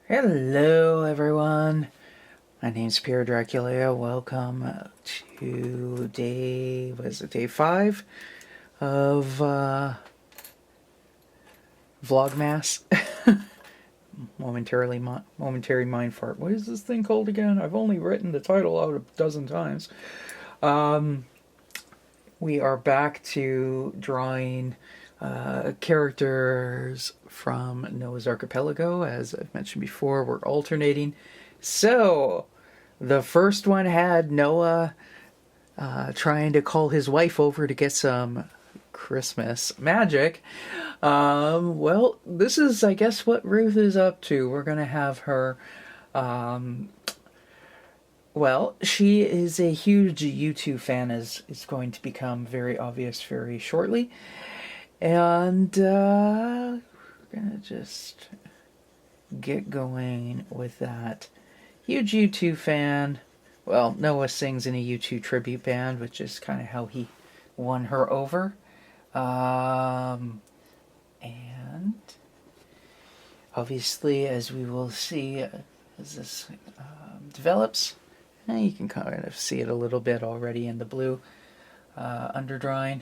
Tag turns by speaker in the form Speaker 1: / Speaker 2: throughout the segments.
Speaker 1: Hello everyone, my name's Pyra Draculea. Welcome to day 5 of Vlogmas. Momentary mind fart. What is this thing called again? I've only written the title out a dozen times. We are back to drawing characters from Noah's Archipelago. As I've mentioned before, we're alternating. So, the first one had Noah trying to call his wife over to get some Christmas magic. Well, this is, I guess, what Ruth is up to. We're going to have her... well, she is a huge YouTube fan, as is going to become very obvious very shortly. And we're gonna just get going with that. Huge U2 fan. Well, Noah sings in a U2 tribute band, which is kind of how he won her over. And obviously, as we will see as this develops, you can kind of see it a little bit already in the blue underdrawing.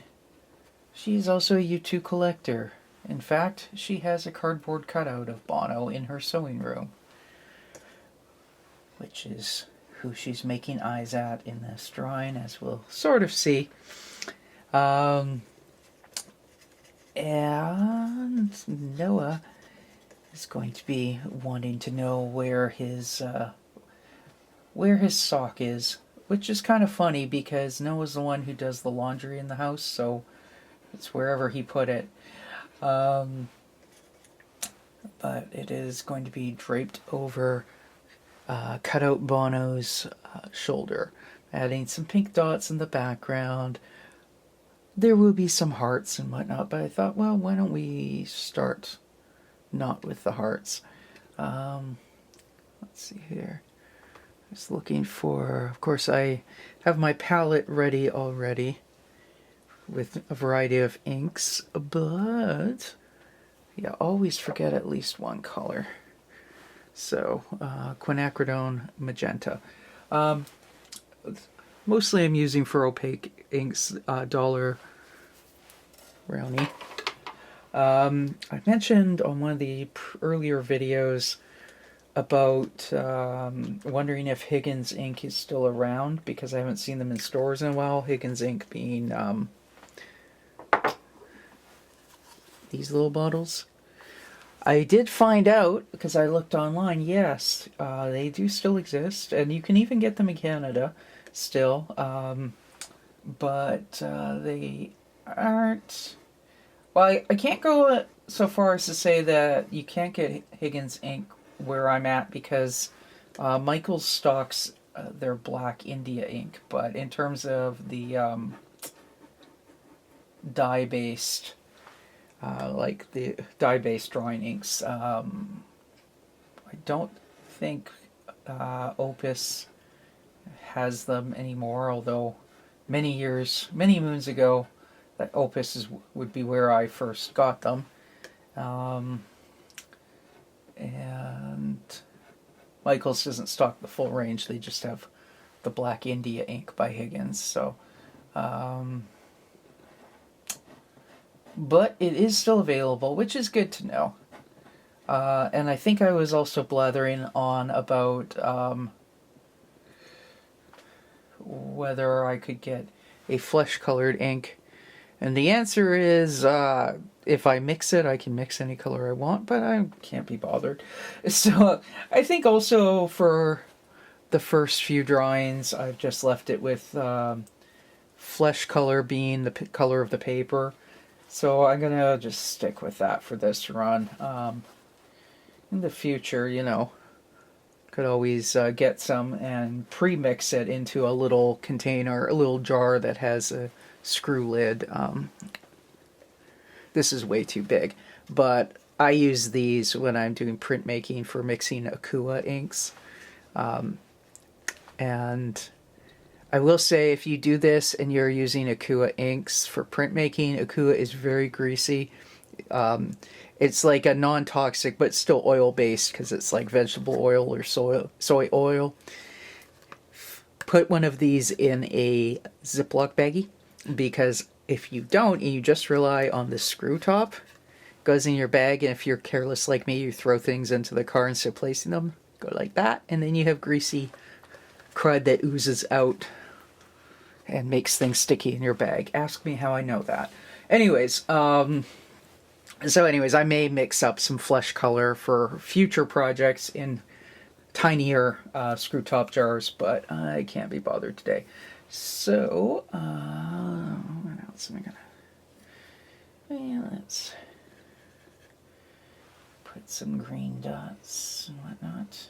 Speaker 1: She's also a U2 collector. In fact, she has a cardboard cutout of Bono in her sewing room, which is who she's making eyes at in this drawing, as we'll sort of see. And Noah is going to be wanting to know where his sock is, which is kind of funny because Noah's the one who does the laundry in the house, so it's wherever he put it. But it is going to be draped over cutout Bono's shoulder, adding some pink dots in the background. There will be some hearts and whatnot, but I thought, well, why don't we start not with the hearts? Let's see here. Just looking for, of course, I have my palette ready already with a variety of inks, but yeah, always forget at least one color. So, quinacridone magenta. Mostly I'm using for opaque inks, Dollar Brownie. I mentioned on one of the earlier videos about wondering if Higgins ink is still around, because I haven't seen them in stores in a while. Higgins ink being these little bottles. I did find out, because I looked online, yes, they do still exist, and you can even get them in Canada still, but they aren't... Well, I can't go so far as to say that you can't get Higgins ink where I'm at, because Michael's stocks their black India ink, but in terms of the dye-based like the dye-based drawing inks, I don't think Opus has them anymore, although many moons ago, that Opus would be where I first got them. And Michael's doesn't stock the full range, they just have the black India ink by Higgins, so... but it is still available, which is good to know. And I think I was also blathering on about whether I could get a flesh-colored ink. And the answer is, if I mix it, I can mix any color I want, but I can't be bothered. So I think also for the first few drawings, I've just left it with flesh color being the color of the paper. So I'm going to just stick with that for this run. In the future, you know, could always get some and pre-mix it into a little container, a little jar that has a screw lid. This is way too big, but I use these when I'm doing printmaking for mixing Akua inks. And I will say, if you do this and you're using Akua inks for printmaking, Akua is very greasy. It's like a non-toxic, but still oil-based because it's like vegetable oil or soy oil. Put one of these in a Ziploc baggie, because if you don't and you just rely on the screw top, it goes in your bag, and if you're careless like me, you throw things into the car instead of placing them, go like that, and then you have greasy crud that oozes out and makes things sticky in your bag. Ask me how I know that. Anyways, I may mix up some flesh color for future projects in tinier screw top jars, but I can't be bothered today. So, what else am I gonna... Yeah, let's put some green dots and whatnot.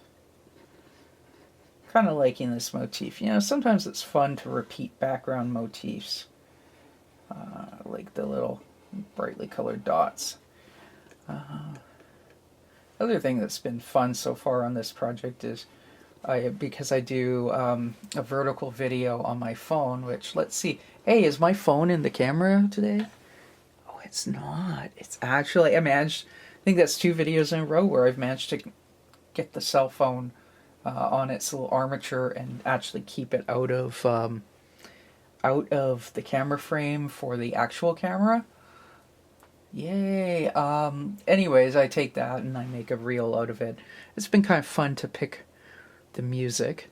Speaker 1: Kind of liking this motif. You know, sometimes it's fun to repeat background motifs, like the little brightly colored dots. Other thing that's been fun so far on this project is because I do a vertical video on my phone, which, let's see. Hey, is my phone in the camera today? Oh, it's not. It's actually, I think that's 2 videos in a row where I've managed to get the cell phone on its little armature and actually keep it out of the camera frame for the actual camera. Yay. Anyways, I take that and I make a reel out of it. It's been kind of fun to pick the music,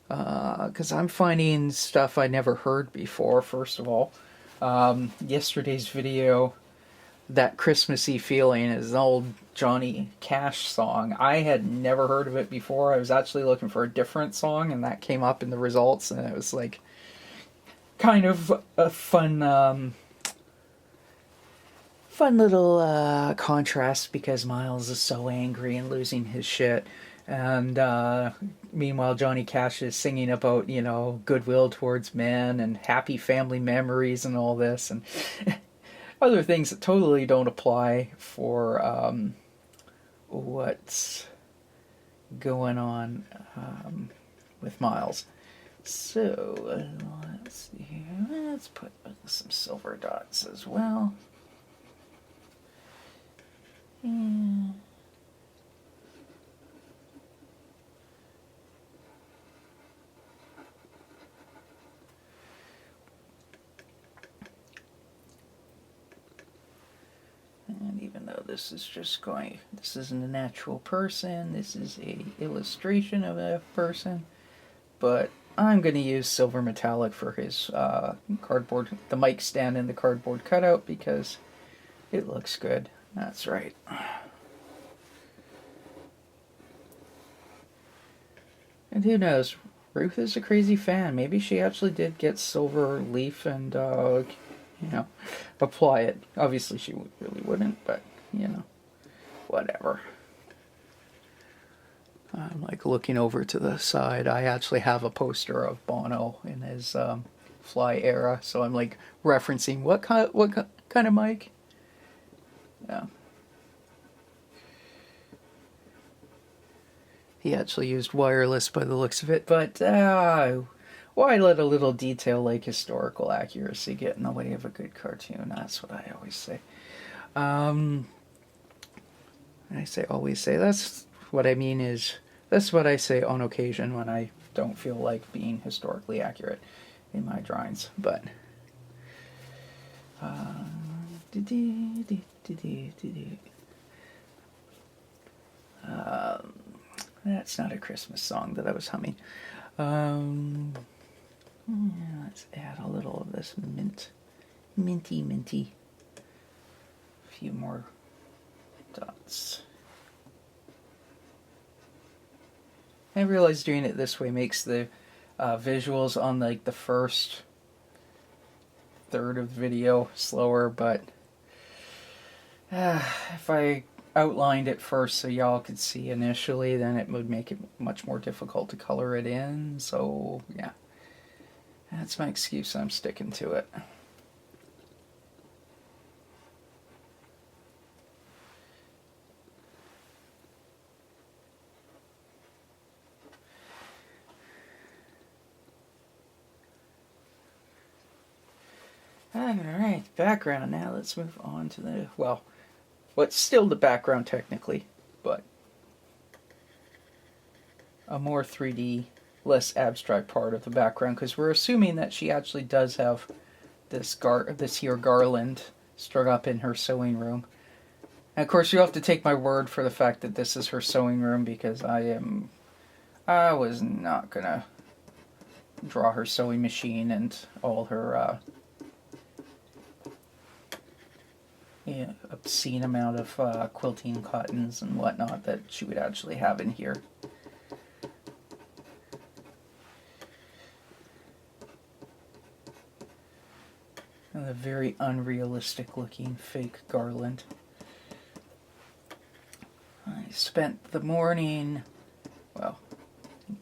Speaker 1: because I'm finding stuff I never heard before, first of all. Yesterday's video, That Christmassy Feeling, is an old Johnny Cash song. I had never heard of it before. I was actually looking for a different song, and that came up in the results, and it was like kind of a fun little contrast, because Miles is so angry and losing his shit, and meanwhile Johnny Cash is singing about, you know, goodwill towards men and happy family memories and all this, and other things that totally don't apply for what's going on with Miles. So let's see here. Let's put some silver dots as well. Yeah. And even though this isn't a natural person, this is a illustration of a person, but I'm going to use silver metallic for his cardboard, the mic stand and the cardboard cutout, because it looks good. That's right. And who knows? Ruth is a crazy fan. Maybe she actually did get silver leaf and, apply it. Obviously she really wouldn't, but, whatever. I'm like looking over to the side. I actually have a poster of Bono in his Fly era, so I'm like referencing what kind of mic? Yeah. He actually used wireless by the looks of it, but why let a little detail like historical accuracy get in the way of a good cartoon? That's what I always say. That's what I mean is, that's what I say on occasion when I don't feel like being historically accurate in my drawings. But that's not a Christmas song that I was humming. Let's add a little of this minty. A few more dots. I realize doing it this way makes the visuals on like the first third of the video slower, but if I outlined it first so y'all could see initially, then it would make it much more difficult to color it in. So yeah, that's my excuse. I'm sticking to it. Alright, background. Now let's move on to the, well, Well, it's still the background technically, but a more 3D, less abstract part of the background, because we're assuming that she actually does have this here garland strung up in her sewing room. And of course, you have to take my word for the fact that this is her sewing room, because I was not gonna draw her sewing machine and all her obscene amount of quilting cottons and whatnot that she would actually have in here. And a very unrealistic looking fake garland. I spent the morning, well,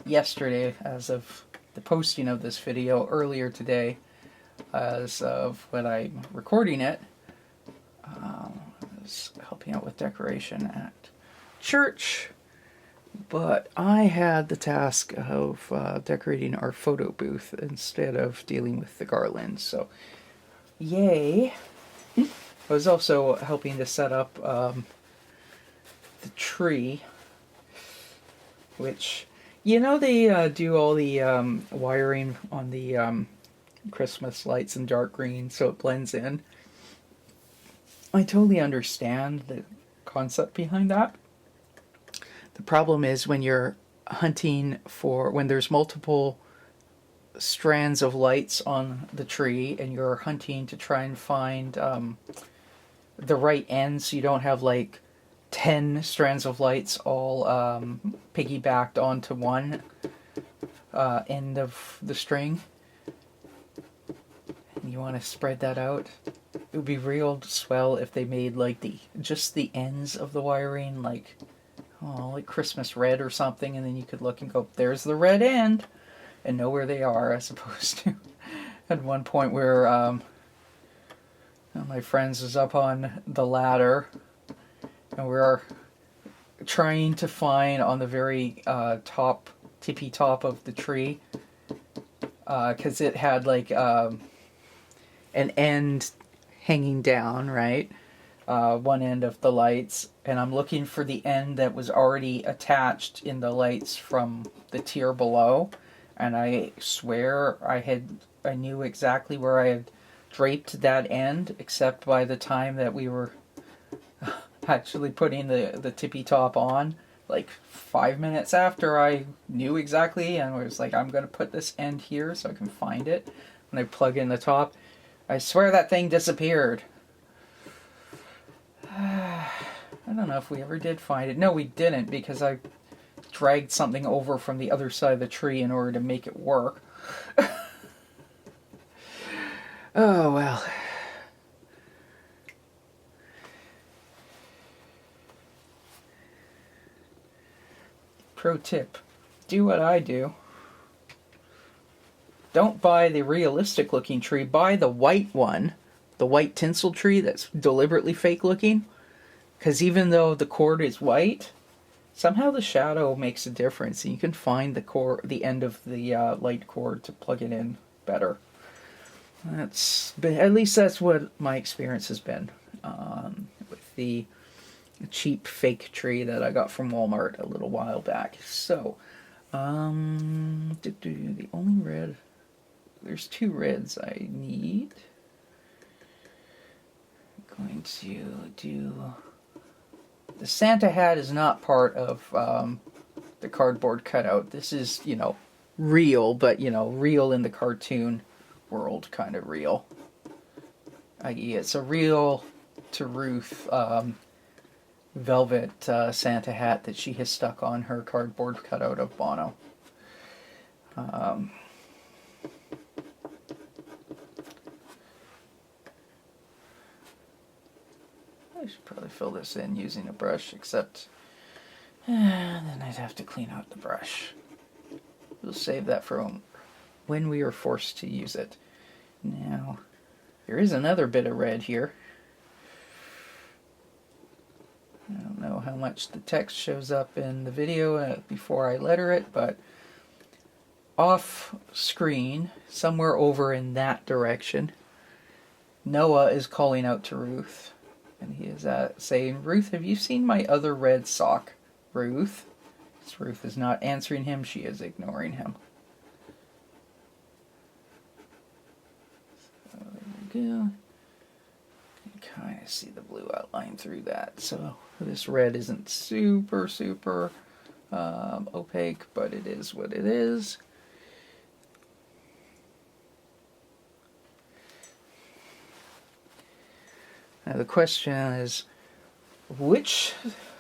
Speaker 1: yesterday, as of the posting of this video, earlier today, as of when I'm recording it, I was helping out with decoration at church, but I had the task of decorating our photo booth instead of dealing with the garland, so yay. I was also helping to set up the tree, which, you know, they do all the wiring on the Christmas lights in dark green so it blends in. I totally understand the concept behind that. The problem is when you're hunting for, when there's multiple strands of lights on the tree and you're hunting to try and find the right end, so you don't have like 10 strands of lights all piggybacked onto one end of the string. And you want to spread that out. It would be real swell if they made like just the ends of the wiring like Christmas red or something, and then you could look and go, there's the red end, and know where they are, as opposed to at one point where one of my friends was up on the ladder and we're trying to find on the very tippy top of the tree, because it had like an end hanging down, right? One end of the lights, and I'm looking for the end that was already attached in the lights from the tier below, and I swear I knew exactly where I had draped that end, except by the time that we were actually putting the tippy top on, like 5 minutes after I knew exactly, and I was like, I'm gonna put this end here so I can find it. When I plug in the top, I swear that thing disappeared. I don't know if we ever did find it. No, we didn't, because I dragged something over from the other side of the tree in order to make it work. Oh, well. Pro tip. Do what I do. Don't buy the realistic looking tree. Buy the white one. The white tinsel tree that's deliberately fake looking. Because even though the cord is white, somehow the shadow makes a difference. And you can find the end of the light cord to plug it in better. At least that's what my experience has been with the cheap fake tree that I got from Walmart a little while back. So, the only red, there's 2 reds I need. I'm going to do, the Santa hat is not part of the cardboard cutout. This is, real, but, real in the cartoon world kind of real. I.e., it's a real to Ruth velvet Santa hat that she has stuck on her cardboard cutout of Bono. I should probably fill this in using a brush, except then I'd have to clean out the brush. We'll save that for when we are forced to use it. Now, there is another bit of red here. I don't know how much the text shows up in the video before I letter it, but off screen, somewhere over in that direction, Noah is calling out to Ruth. And he is saying, Ruth, have you seen my other red sock? Ruth? Ruth is not answering him, she is ignoring him. So there we go. You can kind of see the blue outline through that. So this red isn't super opaque, but it is what it is. Now the question is,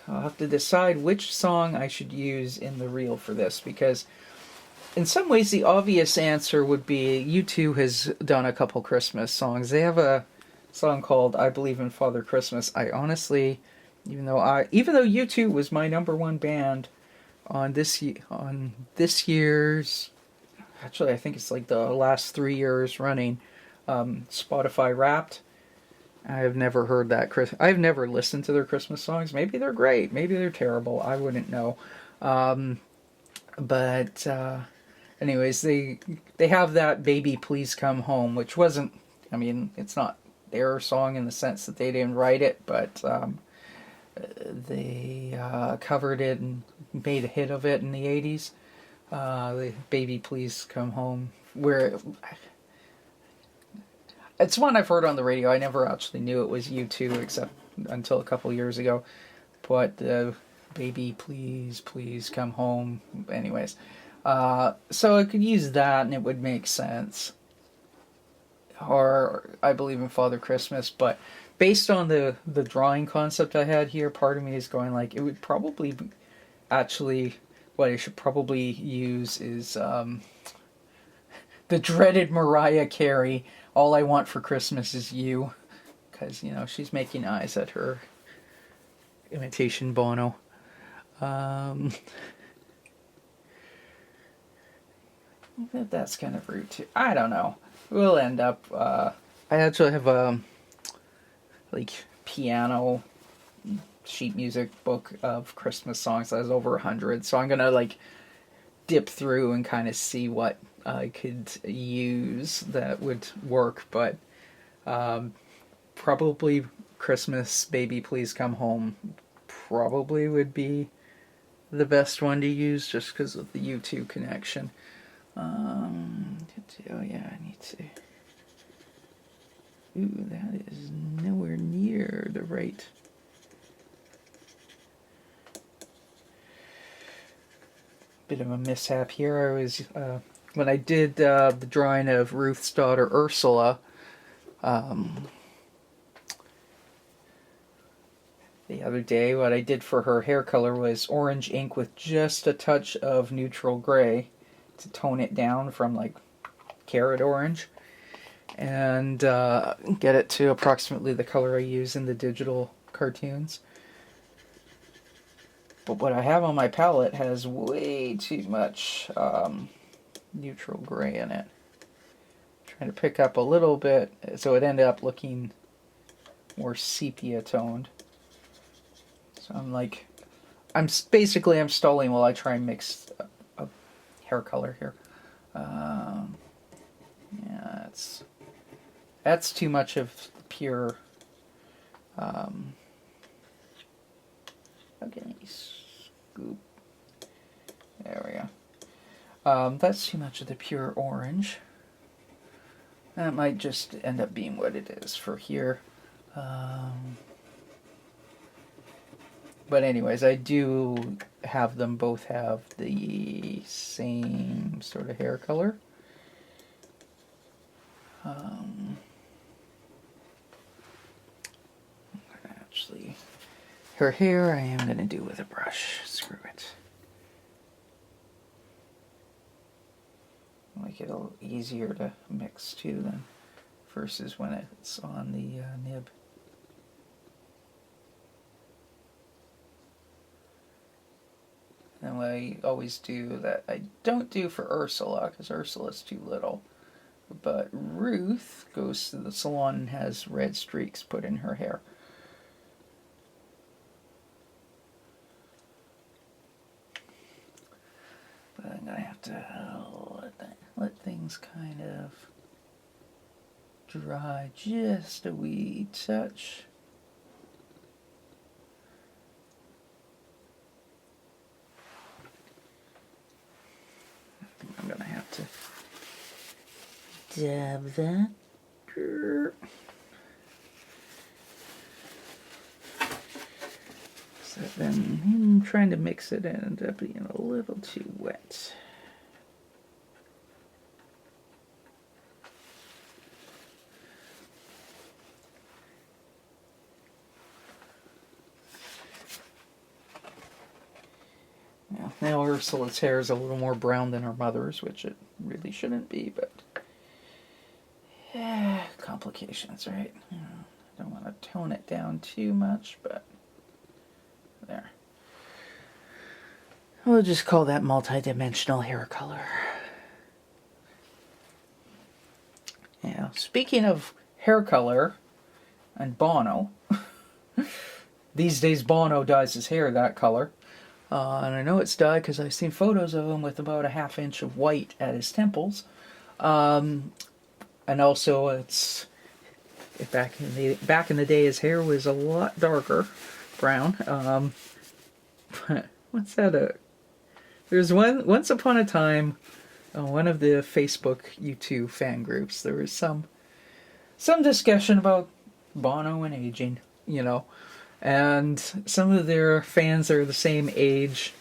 Speaker 1: I'll have to decide which song I should use in the reel for this, because in some ways the obvious answer would be U2 has done a couple Christmas songs. They have a song called I Believe in Father Christmas. I honestly, even though U2 was my #1 band on this year's, actually I think it's like the last 3 years running, Spotify Wrapped. I've never heard that. I've never listened to their Christmas songs. Maybe they're great. Maybe they're terrible. I wouldn't know. Anyways, they have that Baby Please Come Home, which wasn't, I mean, it's not their song in the sense that they didn't write it, but they covered it and made a hit of it in the 80s. The Baby Please Come Home, where it's one I've heard on the radio. I never actually knew it was U2 except until a couple years ago. But Baby Please, Please Come Home. Anyways. So I could use that and it would make sense. Or I Believe in Father Christmas. But based on the drawing concept I had here, part of me is going like, it would probably be, actually, what I should probably use is the dreaded Mariah Carey, All I Want for Christmas Is You. Because, you know, she's making eyes at her imitation Bono. That's kind of rude too. I don't know. We'll end up, I actually have a, like, piano sheet music book of Christmas songs that has over 100. So I'm gonna, like, dip through and kind of see what I could use that would work, but probably Christmas Baby Please Come Home probably would be the best one to use just because of the U2 connection. Oh yeah, I need to. Ooh, that is nowhere near the right. Bit of a mishap here. I was when I did the drawing of Ruth's daughter Ursula, the other day, what I did for her hair color was orange ink with just a touch of neutral gray to tone it down from like carrot orange and get it to approximately the color I use in the digital cartoons. But what I have on my palette has way too much neutral gray in it. Trying to pick up a little bit so it ended up looking more sepia toned. So I'm stalling while I try and mix a hair color here. Yeah, that's too much of pure. Okay, scoop. There we go. That's too much of the pure orange. That might just end up being what it is for here. But anyways, I do have them both have the same sort of hair color. Actually, her hair I am going to do with a brush. Screw it. Make it a little easier to mix too than versus when it's on the nib. And what I always do that I don't do for Ursula, because Ursula's too little, but Ruth goes to the salon and has red streaks put in her hair. But I'm going to have to let things kind of dry just a wee touch. have to dab that. So then I'm trying to mix it and ended up being a little too wet. Now Ursula's hair is a little more brown than her mother's, which it really shouldn't be, but yeah, complications, right? I don't want to tone it down too much, but there. We'll just call that multi-dimensional hair color. Yeah, speaking of hair color and Bono, these days Bono dyes his hair that color. And I know it's dyed because I've seen photos of him with about a ½ inch of white at his temples. And also it's back in the day his hair was a lot darker brown. What's that? There's once upon a time one of the Facebook YouTube fan groups, there was some discussion about Bono and aging, you know. And some of their fans are the same age.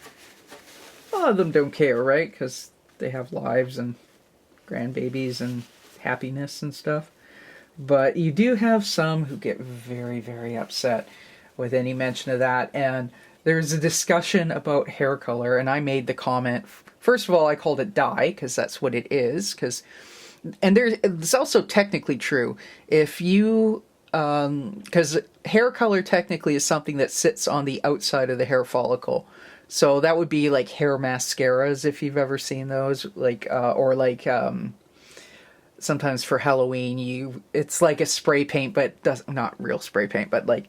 Speaker 1: A lot of them don't care, right? Because they have lives and grandbabies and happiness and stuff. But you do have some who get very, very upset with any mention of that. And there's a discussion about hair color. And I made the comment, first of all, I called it dye, because that's what it is. And it's also technically true. If you... because hair color technically is something that sits on the outside of the hair follicle. So that would be like hair mascaras, if you've ever seen those, sometimes for Halloween it's like a spray paint, but not real spray paint, but like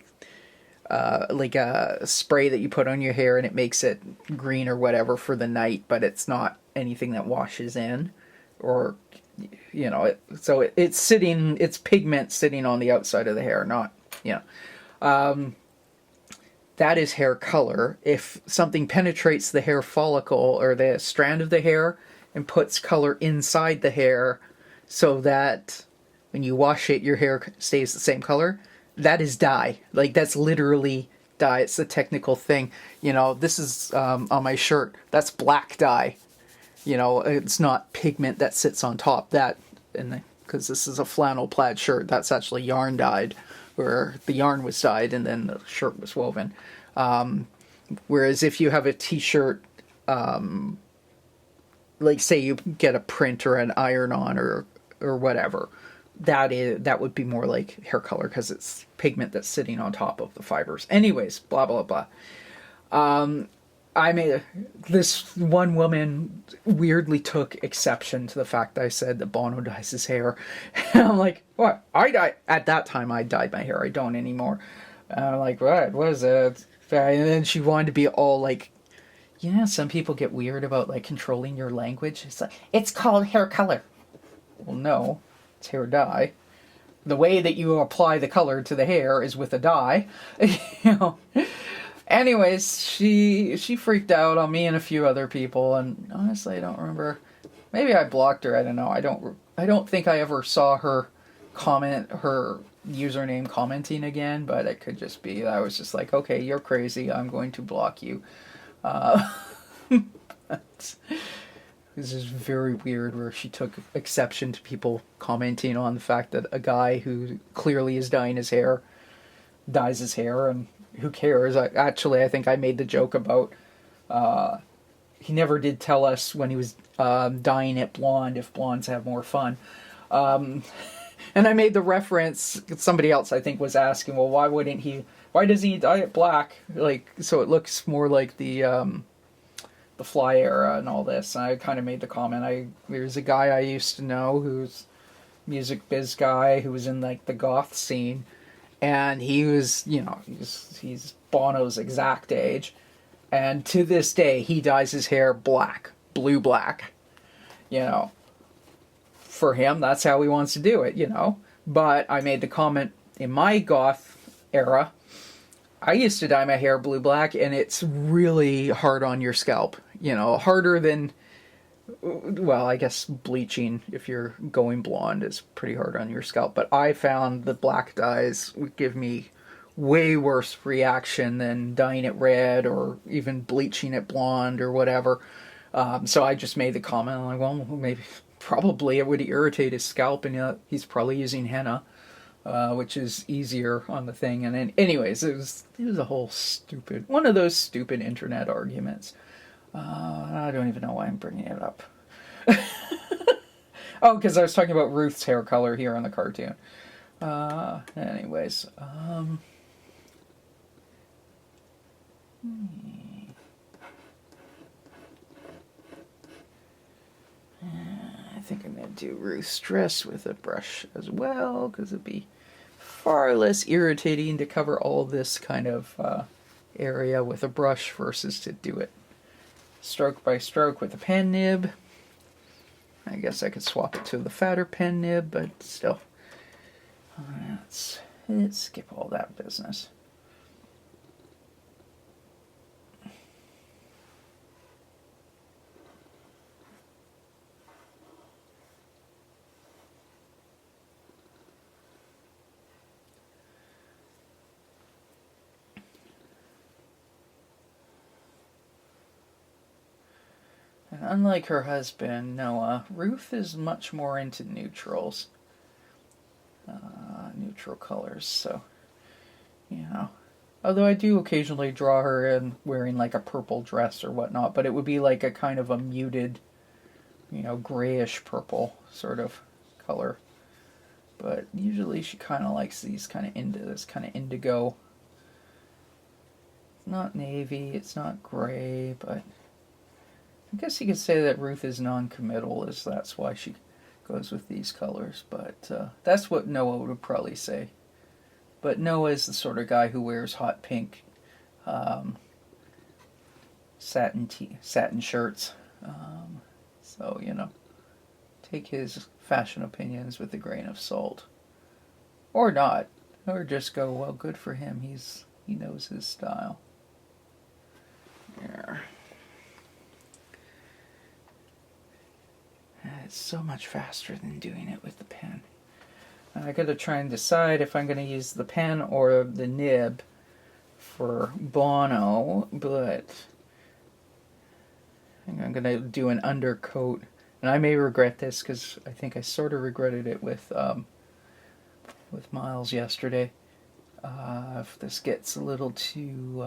Speaker 1: a spray that you put on your hair and it makes it green or whatever for the night, but it's not anything that washes in, or you know, it's pigment sitting on the outside of the hair, not, you know. That is hair color. If something penetrates the hair follicle or the strand of the hair and puts color inside the hair so that when you wash it, your hair stays the same color, that is dye. Like, that's literally dye. It's the technical thing. You know, this is on my shirt. That's black dye. You know, it's not pigment that sits on top. Because this is a flannel plaid shirt, that's actually yarn dyed, where the yarn was dyed and then the shirt was woven. Whereas if you have a t-shirt, like say you get a print or an iron-on or whatever, that would be more like hair color because it's pigment that's sitting on top of the fibers. Anyways, blah, blah, blah. This one woman weirdly took exception to the fact that I said that Bono dyes his hair. And I'm like, what? At that time, I dyed my hair. I don't anymore. And I'm like, what is it? And then she wanted to be all like, yeah, some people get weird about like controlling your language. It's like, it's called hair color. Well, no, it's hair dye. The way that you apply the color to the hair is with a dye. You know. Anyways, she freaked out on me and a few other people, and honestly, I don't remember. Maybe I blocked her. I don't know. I don't think I ever saw her username commenting again, but it could just be I was just like, okay, you're crazy. I'm going to block you. This is very weird, where she took exception to people commenting on the fact that a guy who clearly is dyeing his hair dyes his hair, and who cares? I think I made the joke about he never did tell us when he was dyeing it blonde if blondes have more fun. And I made the reference, somebody else I think was asking, well, why doesn't he dye it black? Like, so it looks more like the Fly era and all this. And I kind of made the comment, there's a guy I used to know who's music biz guy who was in like the goth scene. And he was, you know, he's Bono's exact age. And to this day, he dyes his hair black, blue black. You know, for him, that's how he wants to do it, you know. But I made the comment, in my goth era, I used to dye my hair blue black, and it's really hard on your scalp. You know, harder than well, I guess bleaching, if you're going blonde, is pretty hard on your scalp. But I found the black dyes would give me way worse reaction than dyeing it red or even bleaching it blonde or whatever. So I just made the comment, I'm like, well, maybe, probably it would irritate his scalp, and he's probably using henna, which is easier on the thing. And then, anyways, it was a whole one of those stupid internet arguments. I don't even know why I'm bringing it up. Oh, because I was talking about Ruth's hair color here on the cartoon. Anyways, I think I'm going to do Ruth's dress with a brush as well, because it'd be far less irritating to cover all this kind of area with a brush versus to do it stroke by stroke with a pen nib. I guess I could swap it to the fatter pen nib, but still. Let's skip all that business. And unlike her husband, Noah, Ruth is much more into neutrals. Neutral colors, so, Although I do occasionally draw her in wearing like a purple dress or whatnot, but it would be like a kind of a muted, grayish purple sort of color. But usually she kind of likes this kind of indigo. It's not navy, it's not gray, but I guess you could say that Ruth is non-committal, as that's why she goes with these colors. But that's what Noah would probably say. But Noah is the sort of guy who wears hot pink satin shirts. So, take his fashion opinions with a grain of salt. Or not. Or just go, well, good for him. He knows his style. There. It's so much faster than doing it with the pen. I gotta try and decide if I'm gonna use the pen or the nib for Bono, but I think I'm gonna do an undercoat, and I may regret this because I think I sort of regretted it with Miles yesterday. If this gets a little too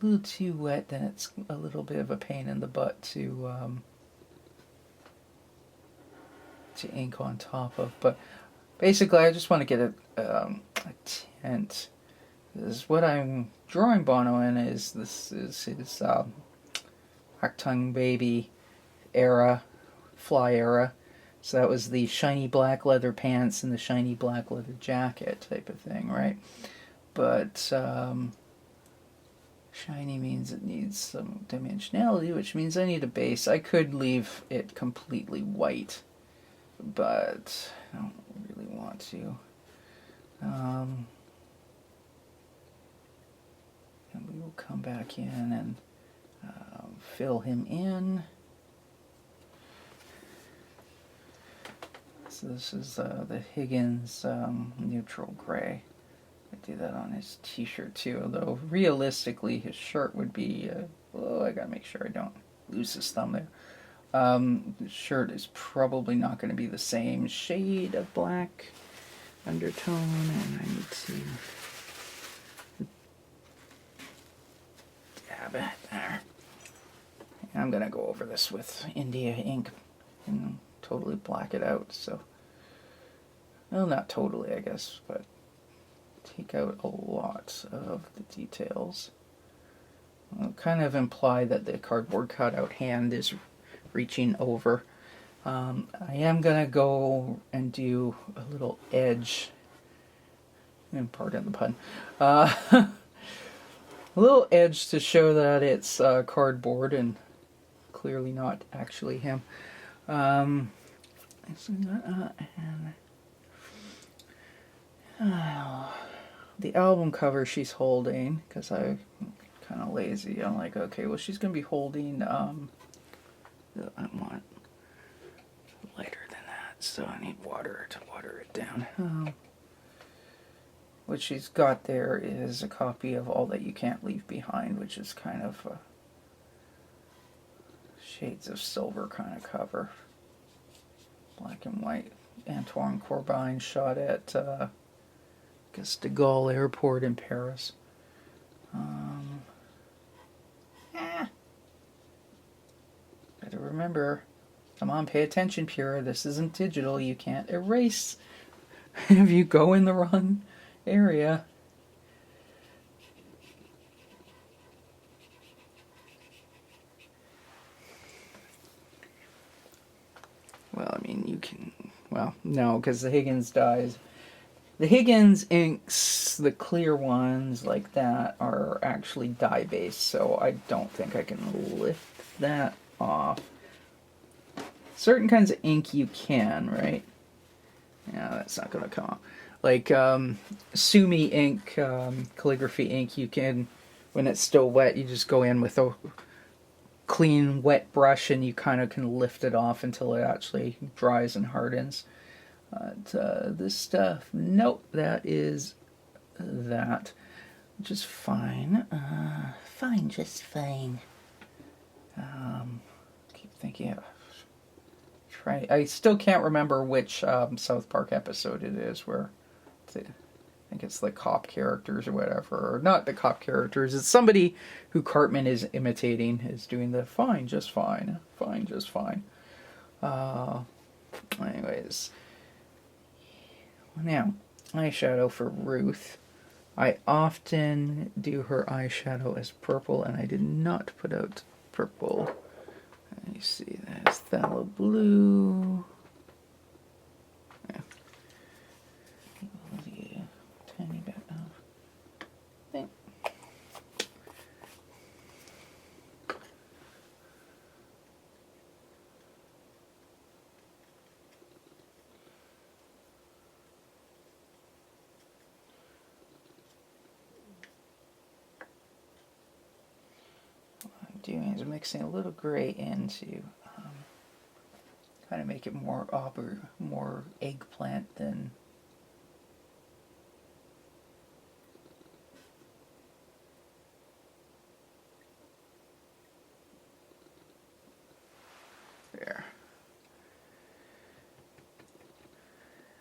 Speaker 1: wet, then it's a little bit of a pain in the butt to ink on top of. But basically, I just want to get a tint. Because what I'm drawing Bono in is his Actung Baby era, fly era. So that was the shiny black leather pants and the shiny black leather jacket type of thing, right? But shiny means it needs some dimensionality, which means I need a base. I could leave it completely white, but I don't really want to. And we will come back in and fill him in. So this is the Higgins neutral gray. I do that on his t-shirt too, although realistically his shirt would be, I gotta make sure I don't lose his thumb there. The shirt is probably not going to be the same shade of black undertone, and I need to dab it there. And I'm going to go over this with India ink and totally black it out, so, well, not totally, I guess, but take out a lot of the details. I'll kind of imply that the cardboard cutout hand is reaching over. I am gonna go and do a little edge, and pardon the pun, a little edge to show that it's cardboard and clearly not actually him. The album cover she's holding, because I kind of lazy. I'm like, okay, well, she's going to be holding, I want lighter than that, so I need water to water it down. What she's got there is a copy of All That You Can't Leave Behind, which is kind of a shades of silver kind of cover. Black and white. Antoine Corbijn shot at, I guess, de Gaulle Airport in Paris. Better remember, come on, pay attention, Pyra. This isn't digital. You can't erase if you go in the wrong area. Well, I mean, you can... Well, no, because the Higgins dyes... The Higgins inks, the clear ones like that, are actually dye-based, so I don't think I can lift that off. Certain kinds of ink you can, right? Yeah, that's not going to come off. Like Sumi ink, calligraphy ink, you can, when it's still wet, you just go in with a clean, wet brush and you kind of can lift it off until it actually dries and hardens. This stuff, nope, that is that. Which is fine. Fine, just fine. Keep thinking of... I still can't remember which South Park episode it is where I think it's the cop characters or whatever, or not the cop characters. It's somebody who Cartman is imitating, is doing the fine, just fine, fine, just fine. Anyways, now eyeshadow for Ruth. I often do her eyeshadow as purple, and I did not put out purple. You see, that's phthalo blue. Yeah. Tiny bit of thing. What I'm doing is mixing a little gray into kind of make it more auburn, more eggplant than there.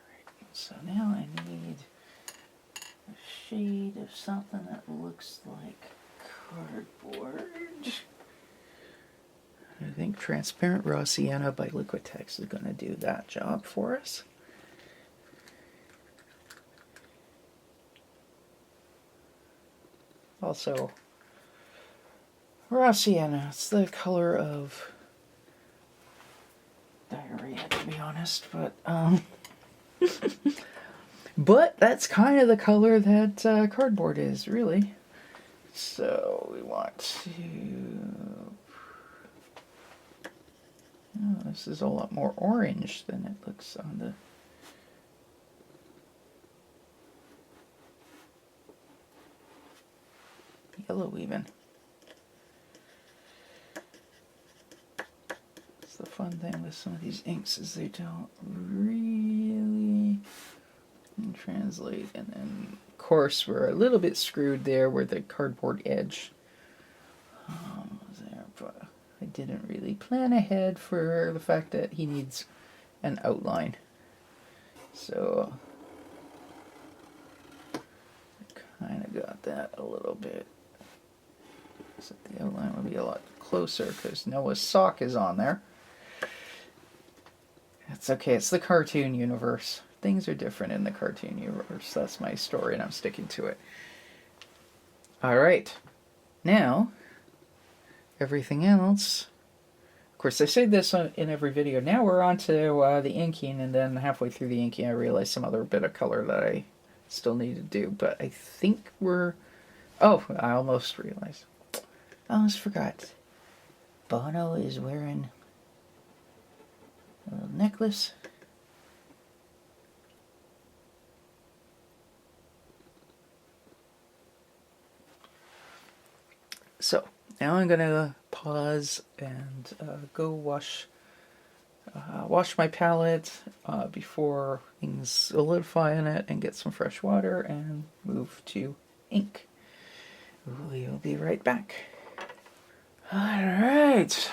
Speaker 1: Right, so now I need a shade of something that looks like cardboard. I think Transparent Raw Sienna by Liquitex is going to do that job for us. Also, Raw Sienna, it's the color of diarrhea, to be honest, but but that's kind of the color that cardboard is, really. So we want to... Oh, this is a lot more orange than it looks on the... yellow even. It's the fun thing with some of these inks is they don't really translate, and then of course we're a little bit screwed there where the cardboard edge was there, but I didn't really plan ahead for the fact that he needs an outline. So I kind of got that a little bit. So the outline will be a lot closer because Noah's sock is on there. That's okay, it's the cartoon universe. Things are different in the cartoon universe. That's my story and I'm sticking to it. Alright, now everything else. Of course, I say this in every video. Now we're on to the inking, and then halfway through the inking I realized some other bit of color that I still need to do. But I think we're... Oh, I almost realized. I almost forgot. Bono is wearing a little necklace. now I'm gonna pause and go wash my palette before things solidify in it, and get some fresh water and move to ink. We'll be right back. Alright.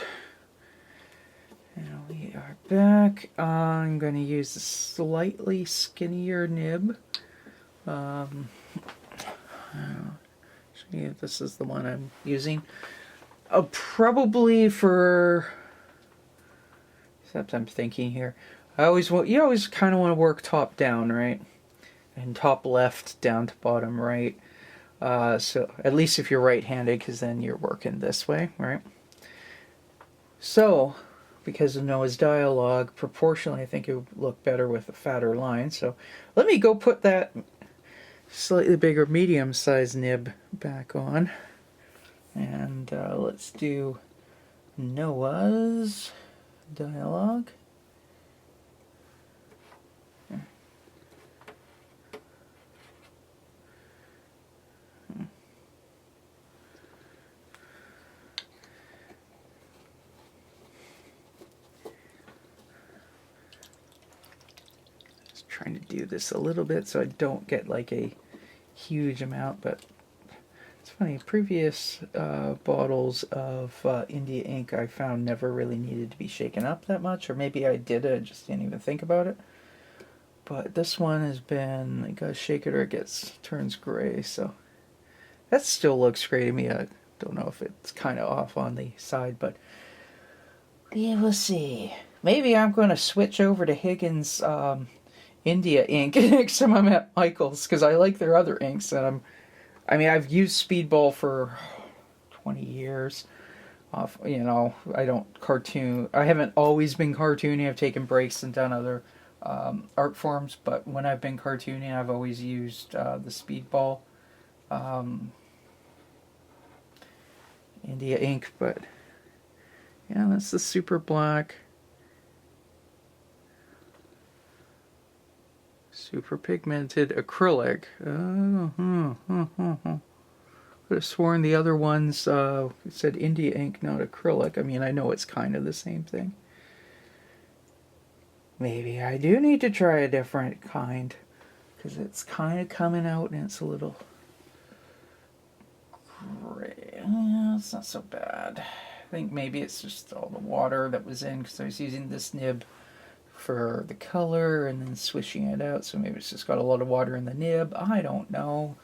Speaker 1: Now we are back. I'm going to use a slightly skinnier nib. This is the one I'm using. Probably for... Except I'm thinking here. You always kind of want to work top down, right? And top left down to bottom right. So at least if you're right-handed, because then you're working this way, right? So, because of Noah's dialogue, proportionally I think it would look better with a fatter line. So let me go put that slightly bigger medium-sized nib back on. And let's do Noah's dialogue. Trying to do this a little bit so I don't get like a huge amount, but it's funny, previous bottles of India ink I found never really needed to be shaken up that much, or maybe I did it, I just didn't even think about it. But this one has been, I gotta shake it or it turns gray, so that still looks gray to me. I don't know if it's kind of off on the side, but yeah, we'll see. Maybe I'm going to switch over to Higgins India ink next time I'm at Michael's, because I like their other inks. I mean, I've used Speedball for 20 years. You know, I haven't always been cartooning. I've taken breaks and done other art forms, but when I've been cartooning, I've always used the Speedball India ink. But yeah, that's the super black. Super pigmented acrylic. Could have sworn the other ones it said India ink, not acrylic. I mean, I know it's kind of the same thing. Maybe I do need to try a different kind, because it's kind of coming out and it's a little gray. It's not so bad. I think maybe it's just all the water that was in, because I was using this nib for the color and then swishing it out, so maybe it's just got a lot of water in the nib. I don't know.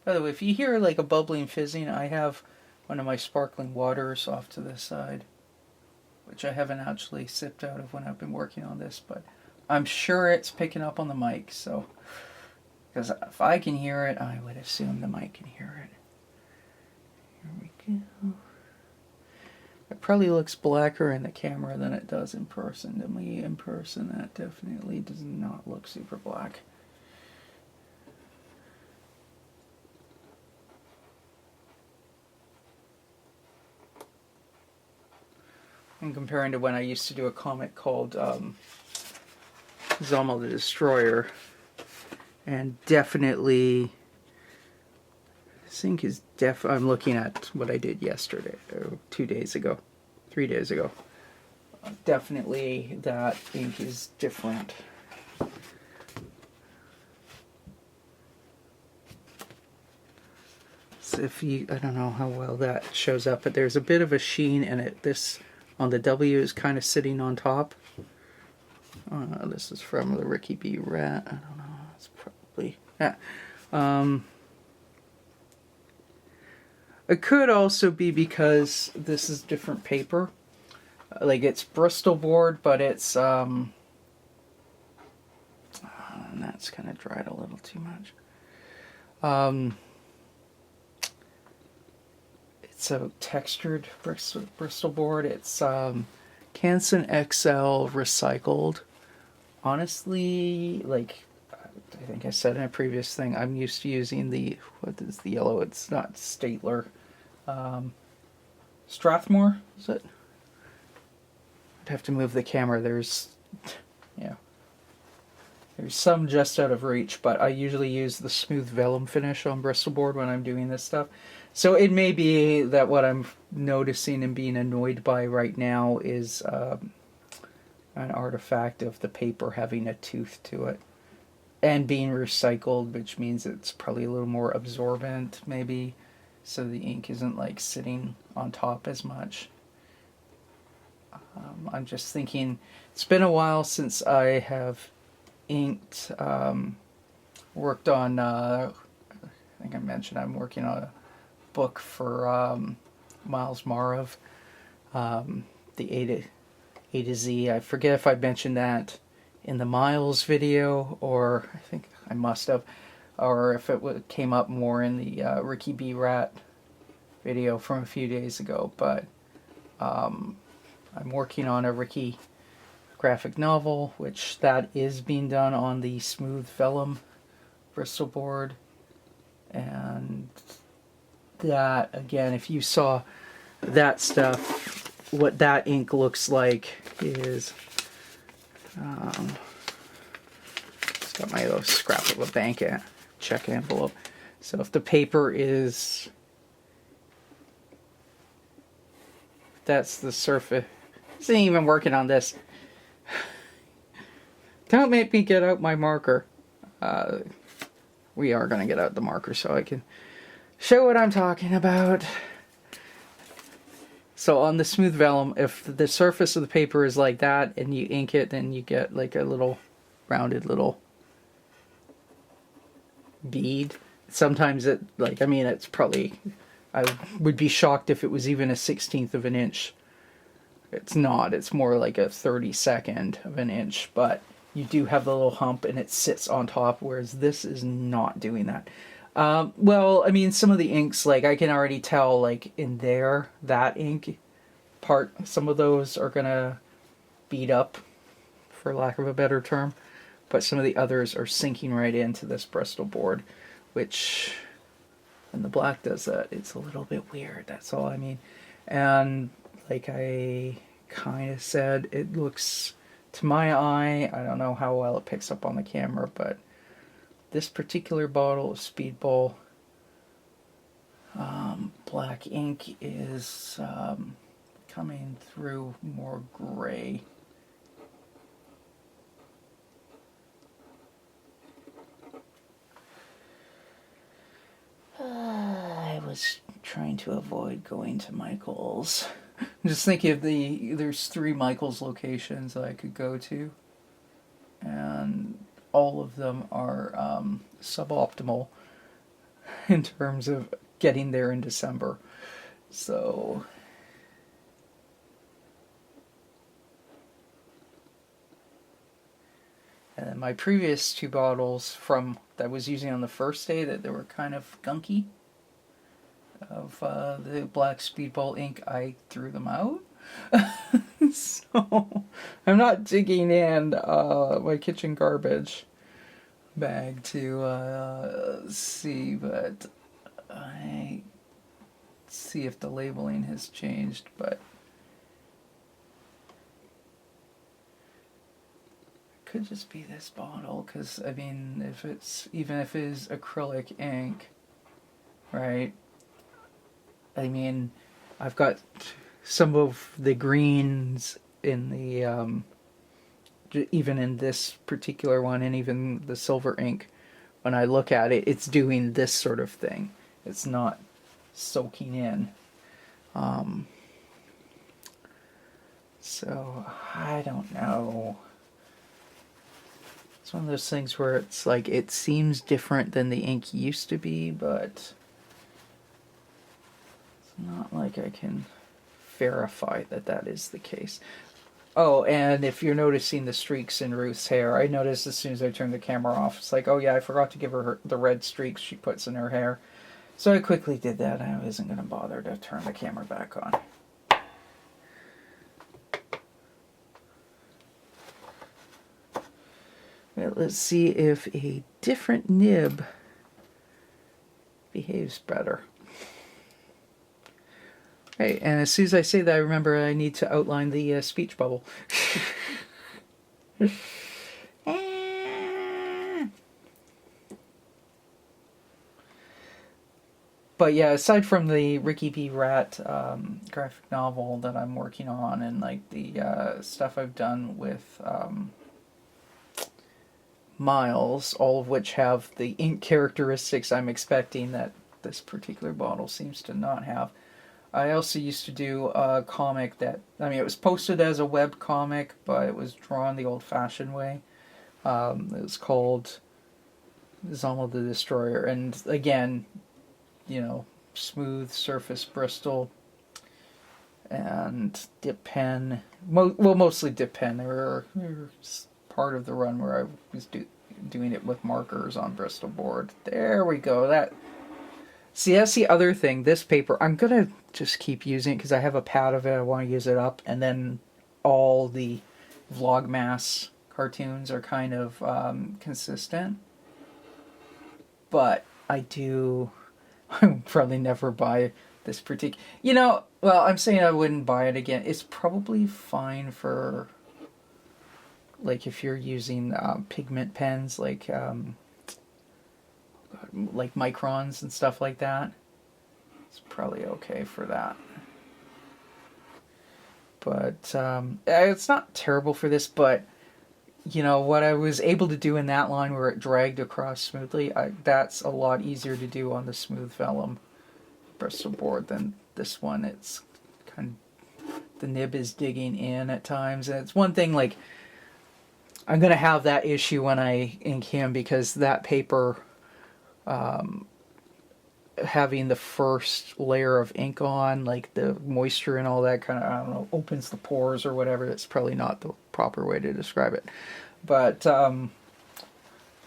Speaker 1: By the way, if you hear like a bubbling fizzing, I have one of my sparkling waters off to the side, which I haven't actually sipped out of when I've been working on this, but I'm sure it's picking up on the mic, so... Because if I can hear it, I would assume the mic can hear it. Here we go. It probably looks blacker in the camera than it does in person. To me, in person, that definitely does not look super black. I'm comparing to when I used to do a comic called Zommel the Destroyer. And definitely, this ink is I'm looking at what I did yesterday, or 2 days ago, 3 days ago. Definitely that ink is different. So I don't know how well that shows up, but there's a bit of a sheen in it. This, on the W, is kind of sitting on top. This is from the Ricky B. Rat. I don't know. It's probably... Yeah. It could also be because this is different paper. Like, it's Bristol board, but it's... and that's kind of dried a little too much. It's a textured Bristol board. It's Canson XL recycled. Honestly, like I think I said in a previous thing, I'm used to using the, what is the yellow? It's not Statler. Strathmore, is it? I'd have to move the camera. There's, yeah, there's some just out of reach, but I usually use the smooth vellum finish on Bristol board when I'm doing this stuff. So it may be that what I'm noticing and being annoyed by right now is an artifact of the paper having a tooth to it and being recycled, which means it's probably a little more absorbent, maybe, so the ink isn't like sitting on top as much. I'm just thinking, it's been a while since I have inked, worked on, I think I mentioned I'm working on a book for Miles Marov, the A to Z. I forget if I mentioned that in the Miles video, or I think I must have, or if it came up more in the Ricky B. Rat video from a few days ago, but I'm working on a Ricky graphic novel, which that is being done on the smooth vellum Bristol board, and that, again, if you saw that stuff, what that ink looks like is, it's got my little scrap of a bank check envelope. So if the paper is, that's the surface. This ain't even working on this. Don't make me get out my marker. We are going to get out the marker so I can show what I'm talking about. So on the smooth vellum, if the surface of the paper is like that and you ink it, then you get like a little rounded little bead. Sometimes it, like, I mean, it's probably, I would be shocked if it was even a 1/16 of an inch. It's not, it's more like a 32nd of an inch, but you do have the little hump and it sits on top, whereas this is not doing that. Well, I mean, some of the inks, like, I can already tell, like, in there, that ink part, some of those are gonna bead up, for lack of a better term, but some of the others are sinking right into this Bristol board, which, when the black does that, it's a little bit weird, that's all I mean. And, like I kind of said, it looks, to my eye, I don't know how well it picks up on the camera, but this particular bottle of Speedball black ink is coming through more gray. I was trying to avoid going to Michael's. I'm just thinking of there's 3 Michael's locations I could go to, and all of them are suboptimal in terms of getting there in December. So and then my previous 2 bottles from that I was using on the first day that they were kind of gunky of the black Speedball ink, I threw them out. So I'm not digging in my kitchen garbage bag to see, but I see if the labeling has changed, but it could just be this bottle, because I mean, if it's, even if it is acrylic ink, right, I mean, I've got some of the greens in the even in this particular one, and even the silver ink, when I look at it, it's doing this sort of thing. It's not soaking in. So I don't know. It's one of those things where it's like, it seems different than the ink used to be, but it's not like I can verify that that is the case. Oh, and if you're noticing the streaks in Ruth's hair, I noticed as soon as I turned the camera off, it's like, oh yeah, I forgot to give her the red streaks she puts in her hair. So I quickly did that. I wasn't going to bother to turn the camera back on. Well, let's see if a different nib behaves better. Hey, and as soon as I say that, I remember I need to outline the speech bubble. But yeah, aside from the Ricky B. Rat graphic novel that I'm working on, and like the stuff I've done with Miles, all of which have the ink characteristics I'm expecting that this particular bottle seems to not have. I also used to do a comic that, I mean, it was posted as a web comic, but it was drawn the old-fashioned way. It was called Zommel the Destroyer, and again, you know, smooth surface Bristol and dip pen. Mostly dip pen. There were part of the run where I was doing it with markers on Bristol board. There we go. See, that's the other thing. This paper, I'm gonna just keep using it because I have a pad of it. I want to use it up, and then all the Vlogmas cartoons are kind of consistent. But I would probably never buy this particular. You know, well, I'm saying I wouldn't buy it again. It's probably fine for, like, if you're using pigment pens, like microns and stuff like that. It's probably okay for that. But it's not terrible for this, but you know, what I was able to do in that line where it dragged across smoothly, that's a lot easier to do on the smooth vellum Bristol board than this one. It's kind of, the nib is digging in at times, and it's one thing, like, I'm going to have that issue when I ink him, because that paper, having the first layer of ink on, like the moisture and all that kind of, I don't know, opens the pores or whatever. It's probably not the proper way to describe it. But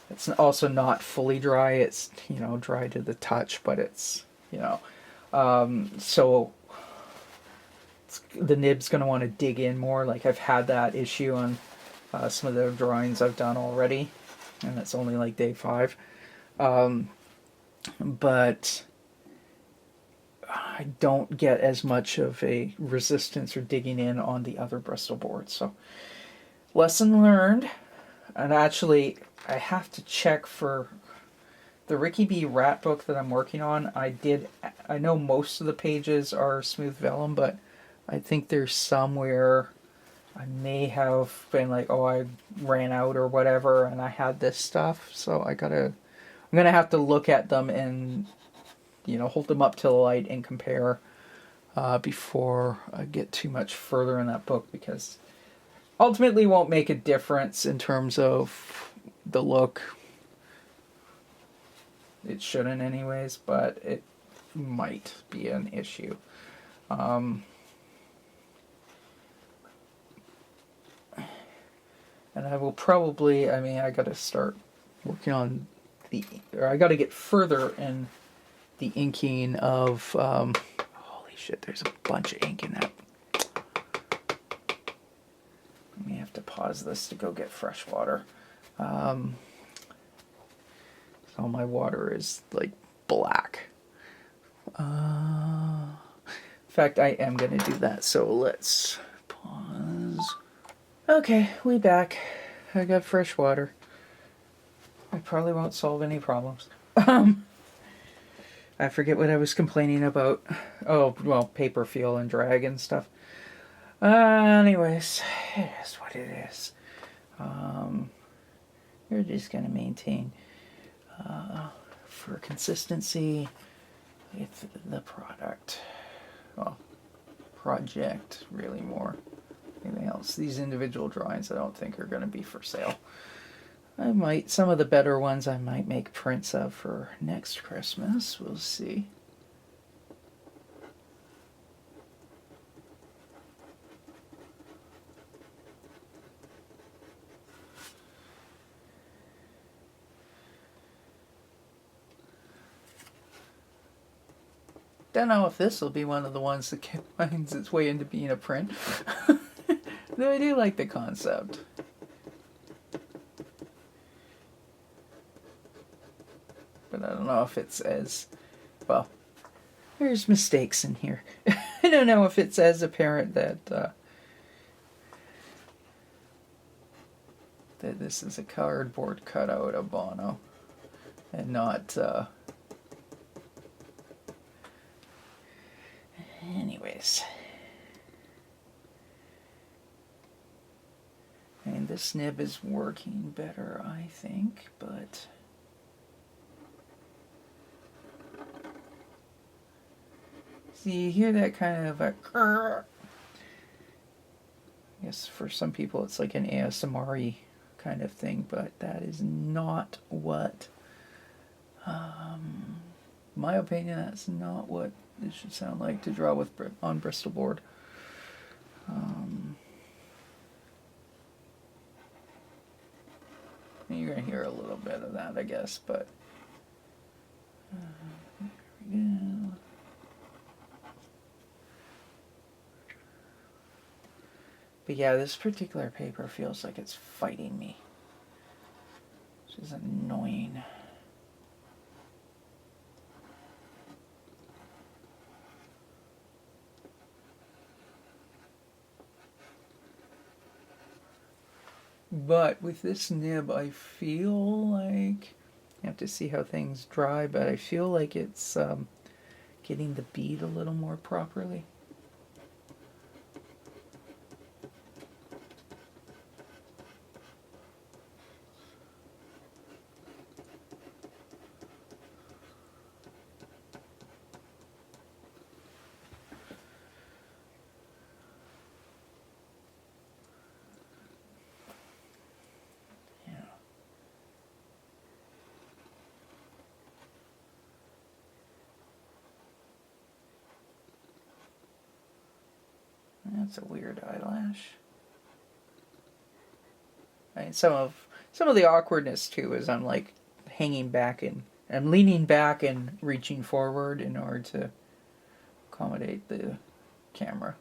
Speaker 1: it's also not fully dry. It's, you know, dry to the touch, but it's, you know, so the nib's going to want to dig in more. Like, I've had that issue on some of the drawings I've done already, and it's only like day 5. But I don't get as much of a resistance or digging in on the other Bristol boards. So, lesson learned. And actually, I have to check for the Ricky B. Rat book that I'm working on. I know most of the pages are smooth vellum, but I think there's somewhere I may have been like, oh, I ran out or whatever, and I had this stuff. So I'm gonna have to look at them and, you know, hold them up to the light and compare before I get too much further in that book, because ultimately won't make a difference in terms of the look. It shouldn't anyways, but it might be an issue. And I will probably, I mean, I gotta start working on I gotta get further in the inking of, holy shit, there's a bunch of ink in that. Let me have to pause this to go get fresh water. So my water is like black. In fact, I am gonna do that, so let's pause. Okay, we back. I got fresh water. I probably won't solve any problems. I forget what I was complaining about. Oh, well, paper feel and drag and stuff. Anyways, it is what it is. You're just going to maintain for consistency with the product. Well, project, really more. Anything else? These individual drawings I don't think are going to be for sale. I might, some of the better ones I might make prints of for next Christmas. We'll see. Don't know if this will be one of the ones that finds its way into being a print. Though I do like the concept. But I don't know if it's as, well, there's mistakes in here. I don't know if it's as apparent that that this is a cardboard cutout of Bono and not anyways. I mean, this nib is working better, I think, but see, you hear that kind of a I guess for some people it's like an ASMR-y kind of thing, but that is not what, my opinion, that's not what it should sound like to draw with on Bristol board. You're going to hear a little bit of that, I guess, but here we go. But yeah, this particular paper feels like it's fighting me, which is annoying. But with this nib, I feel like, you have to see how things dry, but I feel like it's getting the bead a little more properly. That's a weird eyelash. I mean, some of the awkwardness too is I'm like hanging back and I'm leaning back and reaching forward in order to accommodate the camera.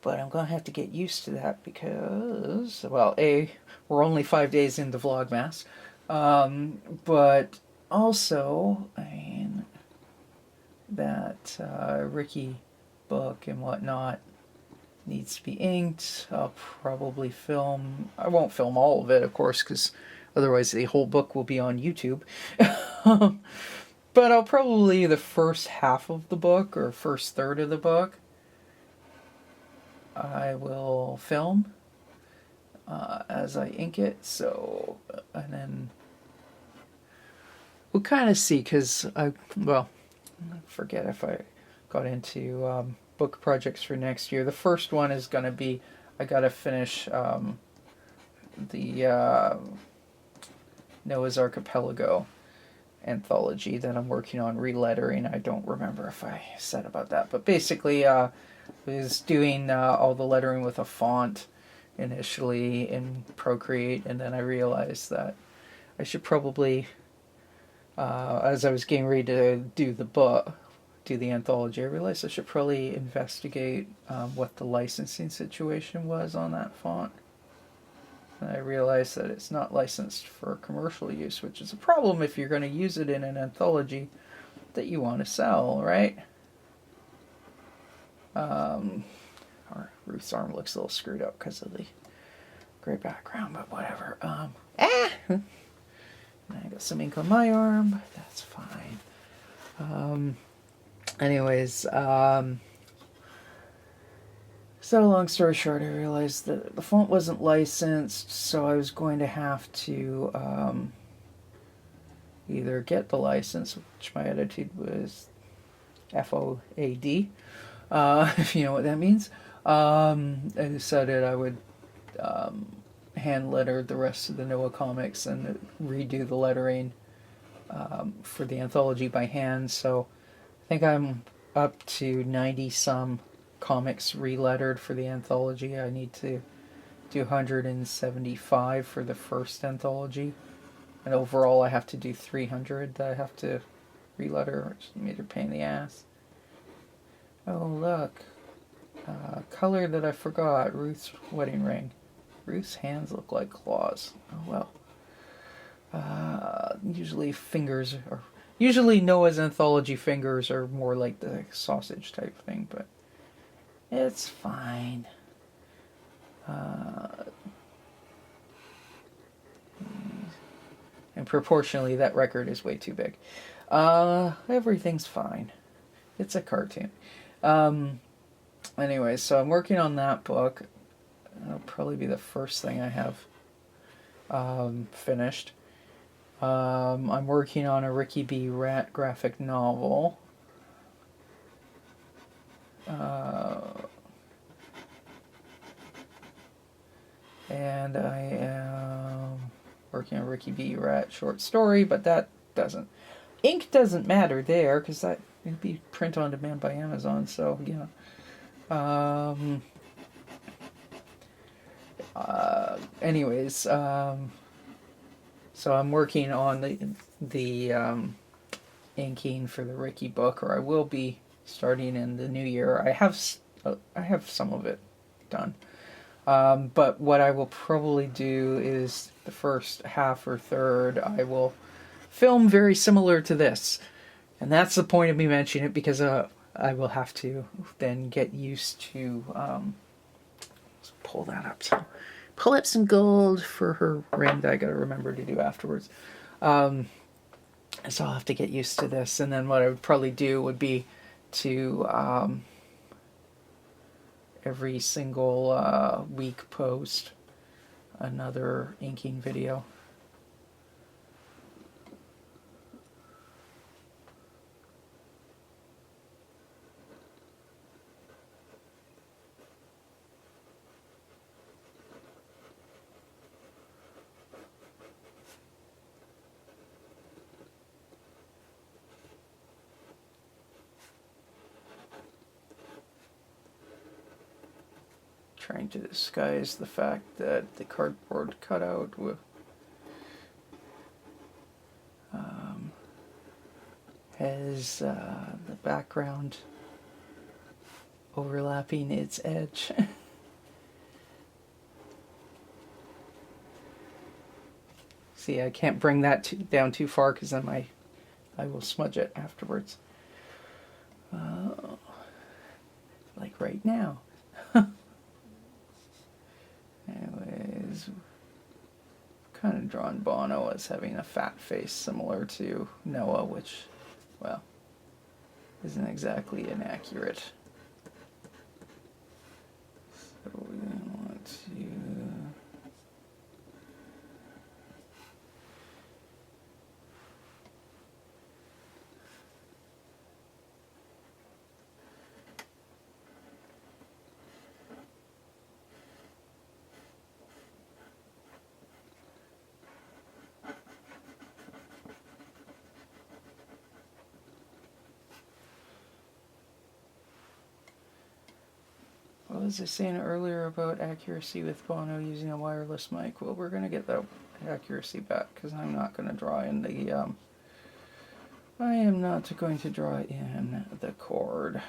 Speaker 1: But I'm going to have to get used to that because, well, A, we're only 5 days into Vlogmas. But also, I mean, that Ricky book and whatnot needs to be inked. I'll probably film, I won't film all of it, of course, because otherwise the whole book will be on YouTube. But I'll probably, the first half of the book, or first third of the book, I will film as I ink it, so, and then we'll kind of see, because I forget if I got into book projects for next year. The first one is going to be, I got to finish the Noah's Archipelago anthology that I'm working on relettering. I don't remember if I said about that, but basically was doing all the lettering with a font initially in Procreate, and then I realized that I should probably, as I was getting ready to do the anthology, I realized I should probably investigate what the licensing situation was on that font. And I realized that it's not licensed for commercial use, which is a problem if you're going to use it in an anthology that you want to sell, right? Or Ruth's arm looks a little screwed up because of the gray background, but whatever. I got some ink on my arm, but that's fine. Anyways, so long story short, I realized that the font wasn't licensed, so I was going to have to either get the license, which my attitude was FOAD, if you know what that means. I decided I would hand letter the rest of the Noah comics and redo the lettering for the anthology by hand. So I think I'm up to 90 some comics relettered for the anthology. I need to do 175 for the first anthology, and overall I have to do 300 that I have to reletter, which is a major pain in the ass. Oh look, Color that I forgot, Ruth's wedding ring. Ruth's hands look like claws. Oh well. Usually fingers are... Usually Noah's anthology fingers are more like the sausage type thing, but it's fine. And proportionally, that record is way too big. Everything's fine. It's a cartoon. Anyway, so I'm working on that book. That'll probably be the first thing I have finished. I'm working on a Ricky B. Rat graphic novel. And I am working on a Ricky B. Rat short story, but that doesn't... Ink doesn't matter there, because that would be print on demand by Amazon, so, yeah. Anyways, so I'm working on the inking for the Ricky book, or I will be starting in the new year. I have some of it done. But what I will probably do is the first half or third I will film very similar to this. And that's the point of me mentioning it, because I will have to then get used to... let's pull that up. So pull up some gold for her ring that I gotta remember to do afterwards. So I'll have to get used to this. And then what I would probably do would be to... every single week post another inking video. Trying to disguise the fact that the cardboard cutout has the background overlapping its edge. See, I can't bring that down too far, because then I will smudge it afterwards. Like right now. Anyways, kind of drawn Bono as having a fat face similar to Noah, which, well, isn't exactly inaccurate. So we want to... What was I saying earlier about accuracy with Bono using a wireless mic? Well, we're going to get that accuracy back, because I'm not going to draw in the... I am not going to draw in the cord.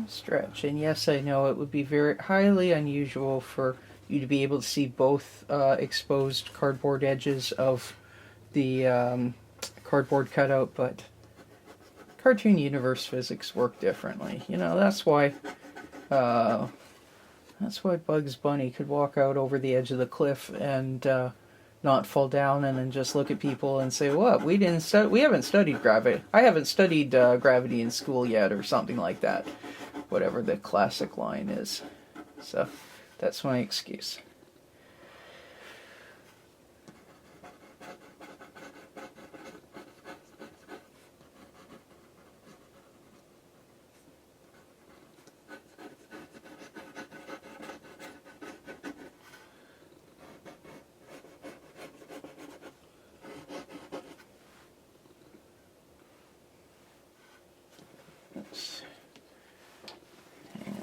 Speaker 1: stretch. And yes, I know it would be very highly unusual for you to be able to see both exposed cardboard edges of the cardboard cutout, but cartoon universe physics work differently. You know, that's why Bugs Bunny could walk out over the edge of the cliff and not fall down, and then just look at people and say, "What? We haven't studied gravity. I haven't studied gravity in school yet," or something like that. Whatever the classic line is. So that's my excuse.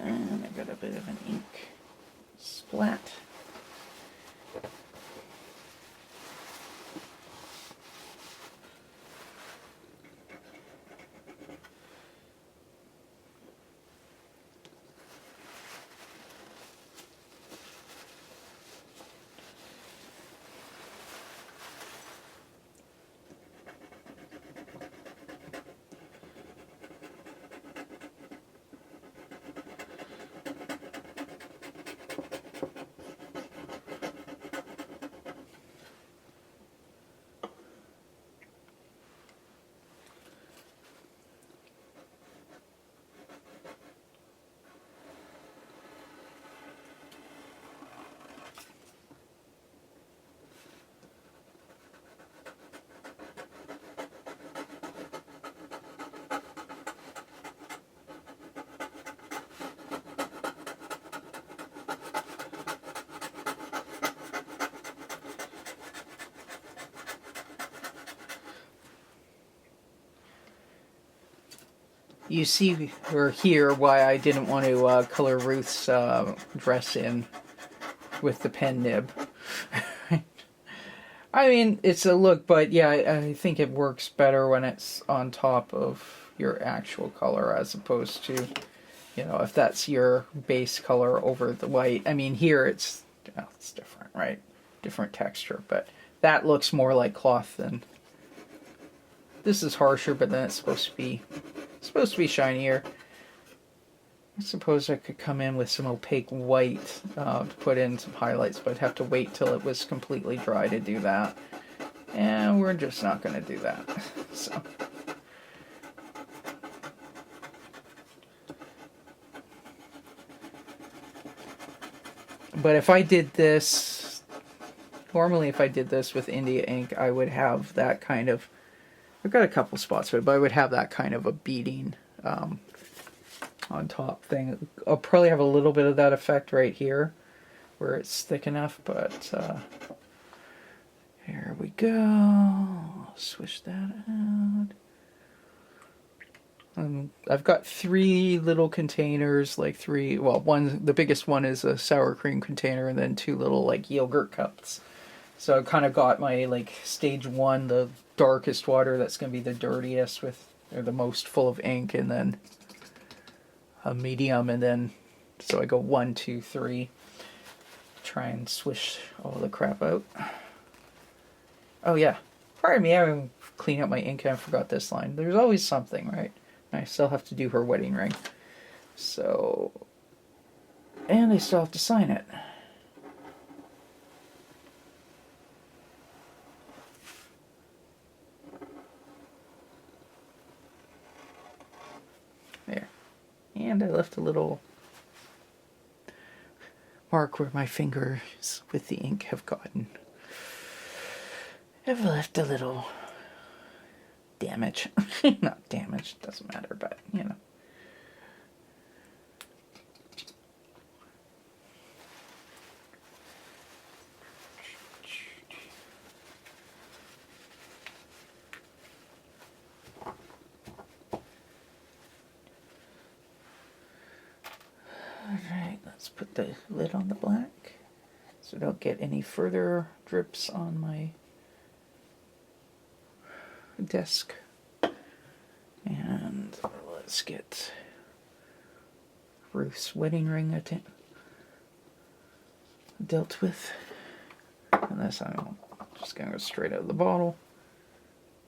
Speaker 1: And I got a bit of an ink splat. You see or hear why I didn't want to color Ruth's dress in with the pen nib. I mean, it's a look, but yeah, I think it works better when it's on top of your actual color as opposed to, you know, if that's your base color over the white. I mean, here it's different, right? Different texture, but that looks more like cloth than... This is harsher, but then it's supposed to be shinier. I suppose I could come in with some opaque white to put in some highlights, but I'd have to wait till it was completely dry to do that. And we're just not going to do that. So. But if I did this, normally if I did this with India ink, I would have that kind of... I've got a couple spots for it, but I would have that kind of a beading on top thing. I'll probably have a little bit of that effect right here, where it's thick enough, but here we go. I'll switch that out. I've got 3 little containers, like 3, well, the biggest one is a sour cream container, and then 2 little like yogurt cups. So I kind of got my like stage 1, the darkest water, that's going to be the dirtiest with, or the most full of ink, and then a medium, and then, so I go 1, 2, 3. Try and swish all the crap out. Oh yeah, pardon me, I clean up my ink and I forgot this line. There's always something, right? I still have to do her wedding ring. So, and I still have to sign it. There. And I left a little mark where my fingers with the ink have gotten. I've left a little damage. Not damage, doesn't matter, but you know. Alright, let's put the lid on the black so I don't get any further drips on my desk. And let's get Ruth's wedding ring dealt with. And this I'm just going to go straight out of the bottle,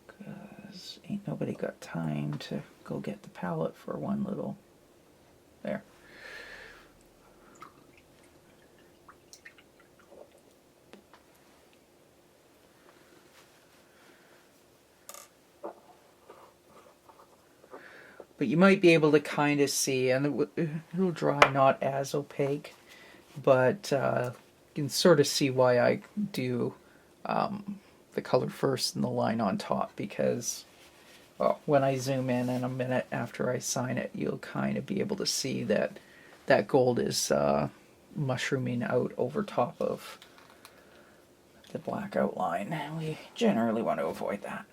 Speaker 1: because ain't nobody got time to go get the palette for one little... There. But you might be able to kind of see, and it'll dry not as opaque, but you can sort of see why I do the color first and the line on top, because well, when I zoom in a minute after I sign it, you'll kind of be able to see that that gold is mushrooming out over top of the black outline. We generally want to avoid that.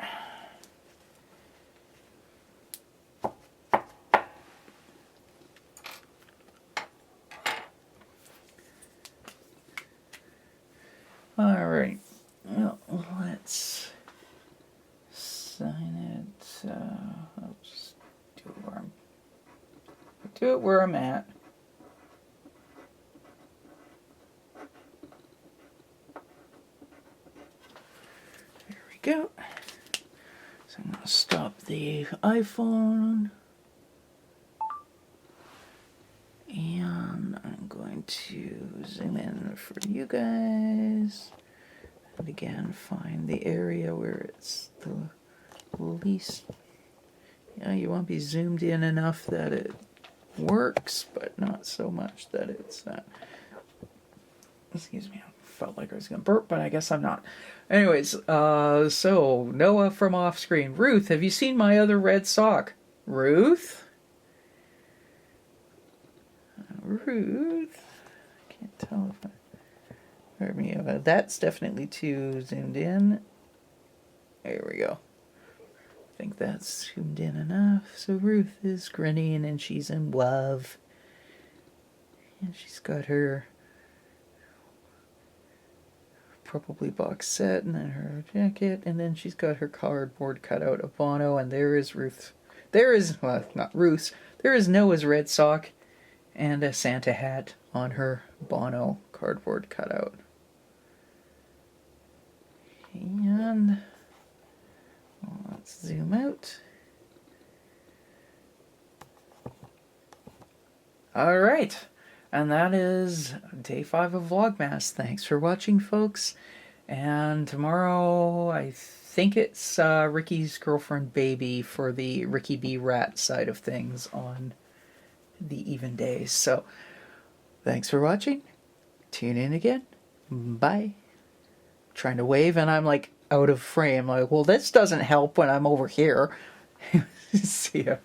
Speaker 1: Alright, well, let's sign it. I'll just do it where I'm at. There we go. So I'm going to stop the iPhone. And I'm going to zoom in for you guys. And again, find the area where it's the least... Yeah, you want to be zoomed in enough that it works, but not so much that it's... excuse me, I felt like I was going to burp, but I guess I'm not. Anyways, so, Noah from off screen. Ruth, have you seen my other red sock? Ruth? Ruth, can't tell if that's definitely too zoomed in. There we go. I think that's zoomed in enough. So Ruth is grinning and she's in love. And she's got her probably box set and then her jacket, and then she's got her cardboard cutout of Bono, and there is Ruth. There is, well, not Ruth's, there is Noah's red sock and a Santa hat on her Bono cardboard cutout. And well, let's zoom out. Alright, and that is day 5 of Vlogmas. Thanks for watching, folks. And tomorrow, I think it's Ricky's girlfriend baby for the Ricky B. Rat side of things on the even days. So thanks for watching. Tune in again. Bye. Trying to wave and I'm like out of frame. Like, well, this doesn't help when I'm over here. See ya.